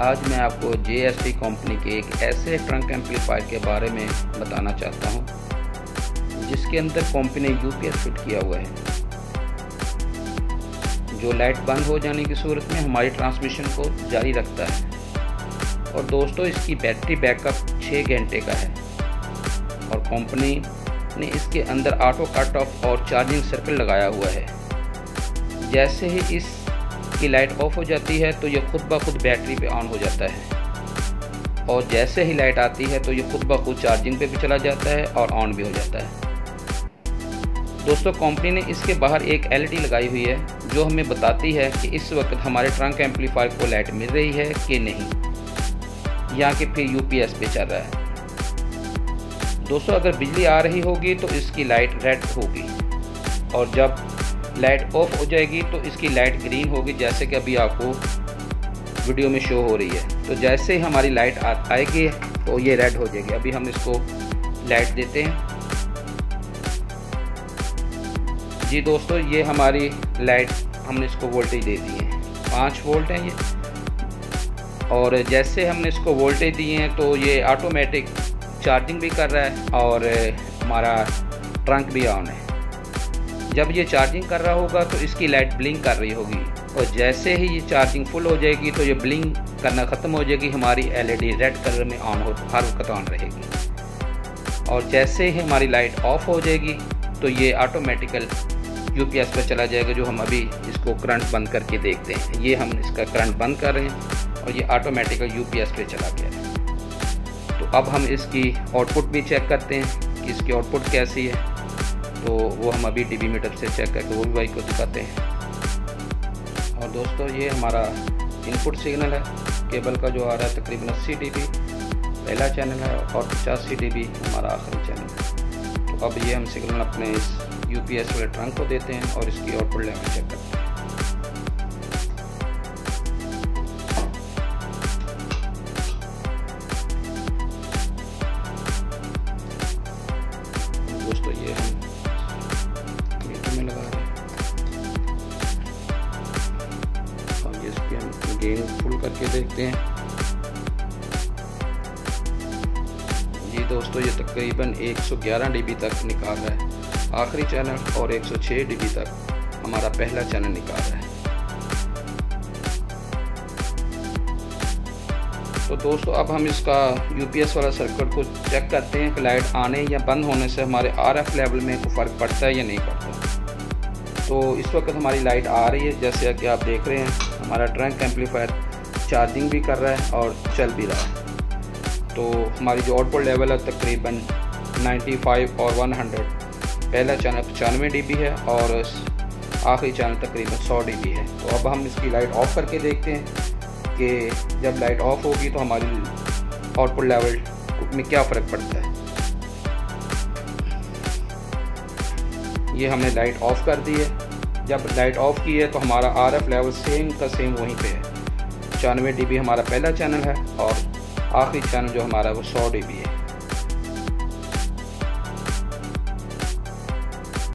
आज मैं आपको JST कंपनी के एक ऐसे ट्रंक एम्पलीफायर के बारे में बताना चाहता हूं जिसके अंदर कंपनी ने UPS फिट किया हुआ है, जो लाइट बंद हो जाने की सूरत में हमारी ट्रांसमिशन को जारी रखता है। और दोस्तों, इसकी बैटरी बैकअप 6 घंटे का है और कंपनी ने इसके अंदर ऑटो कट ऑफ और चार्जिंग सर्किट लगाया हुआ है। जैसे ही इसकी लाइट ऑफ हो जाती है तो ये खुद ब खुद बैटरी पे ऑन हो जाता है और जैसे ही लाइट आती है तो ये खुद ब खुद चार्जिंग पे भी चला जाता है और ऑन भी हो जाता है। दोस्तों, कंपनी ने इसके बाहर एक LED लगाई हुई है जो हमें बताती है कि इस वक्त हमारे ट्रंक एम्पलीफायर को लाइट मिल रही है कि नहीं, या कि फिर UPS पे चल रहा है। दोस्तों, अगर बिजली आ रही होगी तो इसकी लाइट रेड होगी और जब लाइट ऑफ हो जाएगी तो इसकी लाइट ग्रीन होगी, जैसे कि अभी आपको वीडियो में शो हो रही है। तो जैसे ही हमारी लाइट आएगी तो ये रेड हो जाएगी। अभी हम इसको लाइट देते हैं। जी दोस्तों, ये हमारी लाइट, हमने इसको वोल्टेज दे दी है, 5 वोल्ट है ये। और जैसे हमने इसको वोल्टेज दिए हैं तो ये ऑटोमेटिक चार्जिंग भी कर रहा है और हमारा ट्रंक भी ऑन है। जब ये चार्जिंग कर रहा होगा तो इसकी लाइट ब्लिंक कर रही होगी और जैसे ही ये चार्जिंग फुल हो जाएगी तो ये ब्लिंक करना ख़त्म हो जाएगी, हमारी LED रेड कलर में ऑन हो, हर वक्त ऑन रहेगी। और जैसे ही हमारी लाइट ऑफ हो जाएगी तो ये ऑटोमेटिकल UPS पर चला जाएगा, जो हम अभी इसको करंट बंद करके देखते हैं। ये हम इसका करंट बंद कर रहे हैं और ये ऑटोमेटिकल UPS पे चला गया है। तो अब हम इसकी आउटपुट भी चेक करते हैं कि इसकी आउटपुट कैसी है। तो वो हम अभी DB मीटर से चेक करके वो भी भाई को दिखाते हैं। और दोस्तों, ये हमारा इनपुट सिग्नल है केबल का, जो आ रहा है तकरीबन 80 dB पहला चैनल है और 85 dB हमारा आखिरी चैनल है। तो अब ये हम सिग्नल अपने इस UPS वाले ट्रंक को देते हैं और इसकी आउटपुट लेवल चेक करते हैं। दोस्तों, ये हम मीटर में लगा रहे हैं और इसकी हम गेन फुल करके देखते हैं। जी दोस्तों, ये तकरीबन 111 dB तक निकाल रहा है आखिरी चैनल और 106 dB तक हमारा पहला चैनल निकाल रहा है। तो दोस्तों, अब हम इसका UPS वाला सर्किट को चेक करते हैं कि लाइट आने या बंद होने से हमारे RF लेवल में कोई फ़र्क पड़ता है या नहीं पड़ता। तो इस वक्त हमारी लाइट आ रही है, जैसे कि आप देख रहे हैं हमारा ट्रंक एम्पलीफायर चार्जिंग भी कर रहा है और चल भी रहा है। तो हमारी जो आउटपुट लेवल है तकरीबन 95 और 100, पहला चैनल 95 dB है और आखिरी चैनल तकरीबन 100 dB है। तो अब हम इसकी लाइट ऑफ करके देखते हैं कि जब लाइट ऑफ होगी तो हमारी आउटपुट लेवल में क्या फ़र्क पड़ता है। ये हमने लाइट ऑफ कर दी है। जब लाइट ऑफ की है तो हमारा RF लेवल सेम का सेम वहीं पे है। 95 dB हमारा पहला चैनल है और आखिरी चैनल जो हमारा वो 100 dB है।